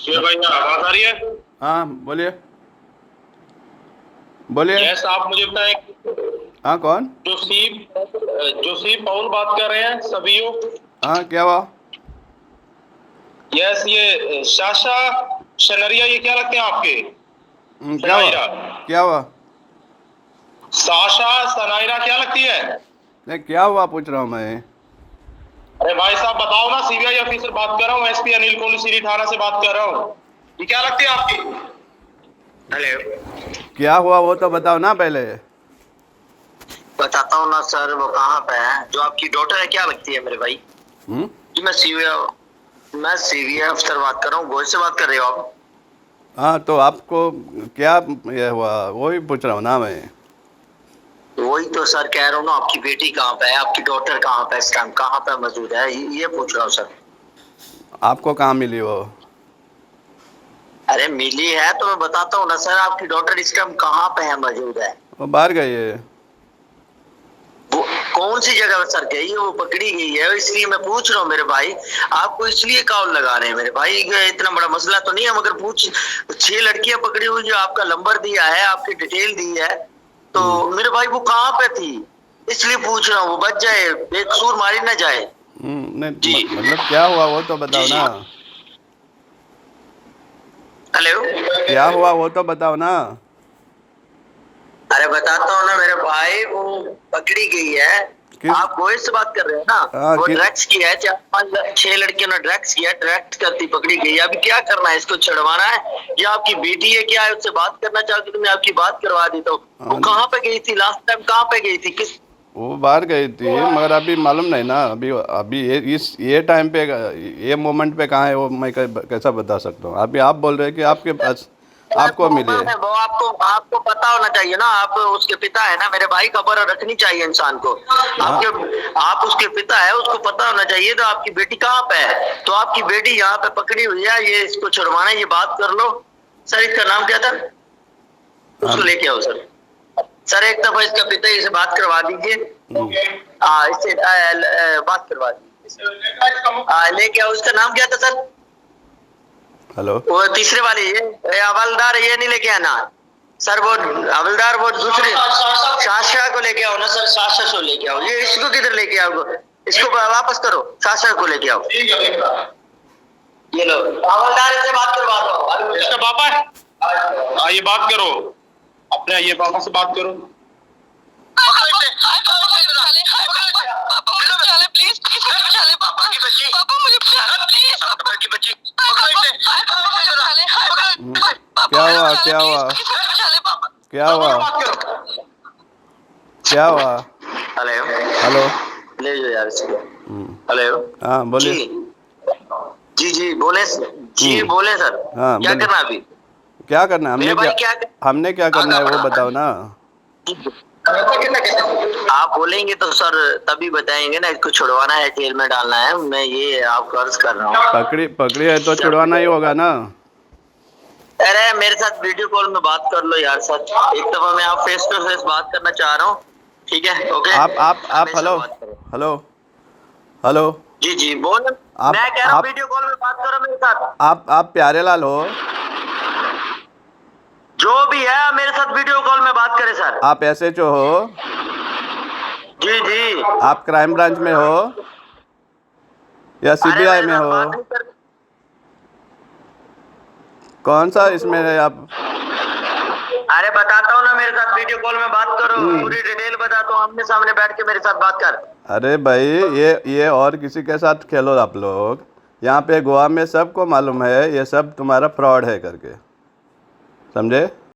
भाई आवाज आ रही है? हाँ बोलिए बोलिए। यस, आप मुझे बताएं। हाँ कौन? जोशीफ पाउल बात कर रहे हैं सभीयो। हाँ क्या हुआ? यस, ये साशा सनरिया, ये क्या लगते हैं आपके? क्या हुआ? सनायरा। क्या हुआ? साशा सनायरा क्या लगती है? नहीं क्या हुआ पूछ रहा हूँ मैं। अरे भाई साहब बताओ ना, सीबीआई ऑफिसर बात कर रहा हूँ, एसपी अनिल कोहली थाना से बात कर रहा हूँ। ये क्या लगती है आपकी? हेलो, क्या हुआ वो तो बताओ ना पहले। बताता हूँ ना सर, वो कहाँ पे है? जो आपकी डॉटर है क्या लगती है मेरे भाई? जी मैं सीबीआई अफसर बात कर रहा हूँ। गोल से बात कर रहे हो आप? हाँ तो आपको क्या ये हुआ वही पूछ रहा हूँ ना मैं। वही तो सर कह रहा हूँ ना, आपकी बेटी कहाँ पे है, आपकी डॉटर कहाँ पे, इस टाइम कहाँ पे मौजूद है, ये पूछ रहा हूँ सर। आपको कहाँ मिली वो? अरे मिली है तो मैं बताता हूँ ना सर, आपकी डॉटर इस टाइम कहाँ पे है, मौजूद है? वो बाहर गई है। वो कौन सी जगह पे सर गई है? वो पकड़ी गई है, इसलिए मैं पूछ रहा हूँ मेरे भाई। आपको इसलिए कॉल लगा रहे हैं मेरे भाई, इतना बड़ा मसला तो नहीं है, मगर पूछ 6 लड़कियां पकड़ी हुई, जो आपका नंबर दिया है, आपकी डिटेल दी है, तो मेरे भाई वो कहाँ पे थी, इसलिए पूछ रहा हूँ। वो बच जाए, बेकसूर मारी ना जाए। नहीं मतलब क्या हुआ वो तो बताओ ना। हेलो, क्या हुआ वो तो बताओ ना। अरे बताता हूँ ना मेरे भाई, वो पकड़ी गई है। आप गोयल से बात कर रहे हैं ना? वो ड्रग्स किया है, 4-5-6 लड़कियों ने ड्रग्स किया, ड्रग्स करती पकड़ी गई है। अभी क्या करना है, इसको छुड़वाना है या आपकी बेटी है क्या है, उससे बात करना चाहती तो मैं आपकी बात करवा देता हूँ। वो कहाँ पे गई थी लास्ट टाइम, कहाँ पे गई थी, किस? वो बाहर गई थी मगर अभी मालूम नहीं ना। अभी अभी ये टाइम पे ये मोमेंट पे कहाँ है वो मैं कैसा बता सकता हूँ। अभी आप बोल रहे हैं कि आपके पास आपको मिली है। वो आपको पता होना चाहिए ना, आप उसके पिता है ना मेरे भाई, खबर रखनी चाहिए इंसान को। आप उसके पिता है, उसको पता होना चाहिए। तो आपकी बेटी कहाँ पे है? तो आपकी बेटी यहाँ पे पकड़ी हुई है, ये इसको छुड़वाना है, ये बात कर लो। सर इसका नाम क्या था? उसको लेके आओ सर। सर एक दफा इसका पिता से बात करवा दीजिए। इससे बात करवा दीजिए, लेके आओ। उसका नाम क्या था सर? हेलो, वो तीसरे वाली ये हवलदार, ये नहीं लेके आना सर। वो हवलदार, वो दूसरी शाशा को लेके आओ ना सर, शाशा को लेके आओ। ये इसको किधर लेके आओ? इसको वापस करो, शाशा को लेके आओ। ये लो, हवलदार से बात करवा दो। इसका पापा है, आइए बात करो अपने, आइए पापा से बात करो। क्या हुआ? क्या हुआ? क्या हुआ? क्या हुआ? हेलो हेलो, ले जाओ यार इसको। हेलो, हाँ बोलिए। जी बोले सर। हाँ क्या बोलिए। करना अभी? क्या करना है हमने क्या करना है वो बताओ ना। आप बोलेंगे तो सर तभी बताएंगे ना। इसको छुड़वाना है, जेल में डालना है, मैं ये आपको अर्ज कर रहा हूँ। पकड़ी है तो छुड़वाना ही होगा ना। अरे मेरे साथ वीडियो कॉल में बात कर लो यार सर, एक दफा मैं आप फेस टू फेस बात करना चाह रहा हूँ। ठीक है, ओके। आप हेलो हेलो हेलो। जी बोल। मैं कह रहा हूँ वीडियो कॉल में बात करो मेरे साथ। आप प्यारे लाल हो? जो भी है मेरे साथ वीडियो कॉल में बात करे सर। आप SHO हो? जी। आप क्राइम ब्रांच में हो या CBI में हो? कौन सा इसमें है आप? अरे बताता हूँ ना, मेरे साथ वीडियो कॉल में बात करो, पूरी डिटेल बताता हूँ, आमने सामने बैठ के मेरे साथ बात कर। अरे भाई ये और किसी के साथ खेलो आप लोग। यहाँ पे गोवा में सबको मालूम है ये सब तुम्हारा फ्रॉड है करके, समझे?